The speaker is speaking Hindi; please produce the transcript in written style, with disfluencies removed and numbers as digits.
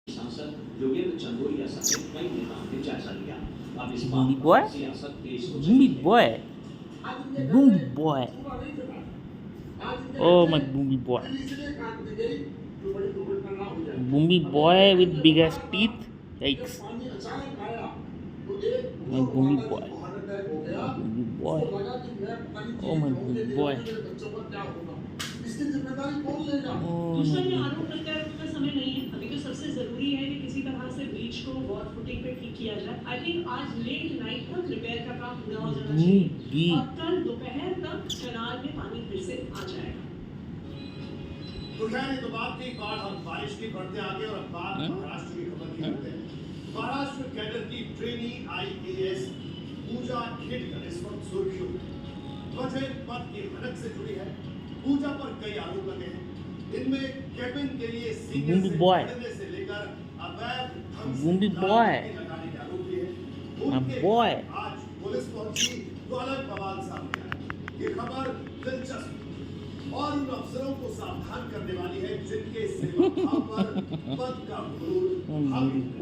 सांसद योगेंद्र चंदोलिया समेत कई नेताओं ने जायजा लिया। अब इस Boomy बात boy, पर सियासत तेज हो boomy चुकी है। boy, boomy boy. Oh my boomy boy, boomy boy with big ass teeth. Yikes! My boomy boy, my boomy boy. Oh my boomy boy. Oh my दूसरा ये boomy आरोप boy. प्रत्यारोप का समय नहीं है। अभी तो सबसे जरूरी है कि किसी तरह से ब्रीच को वॉर फुटिंग पे ठीक किया जाए। आई थिंक आज लेट नाइट तक रिपेयर का काम पूरा हो जाना चाहिए और कल दोपहर तक कैनाल में पानी फिर से आ जाएगा। तो खैर ये तो बात थी बारिश की बढ़ते आगे और अब बात महाराष्ट्र की खबर की करते हैं। महाराष्ट्र कैडर की ट्रेनी IAS पूजा खेड़कर इस वक्त सुर्खियों में वजह पद की हनक से जुड़ी है। पूजा पर कई आरोप लगे हैं। इनमें कैबिन के लिए सीनियर Boomy boy. से लेकर अवैध ढंग से Boomy दारू boy. लगाने के आरोप भी है। My उनके boy. आज पुलिस पहुंची तो अलग बवाल सामने आया। ये खबर दिलचस्प और उन अफसरों को सावधान करने वाली है जिनके सेवा भाव पर पद का गुरूर हावी है।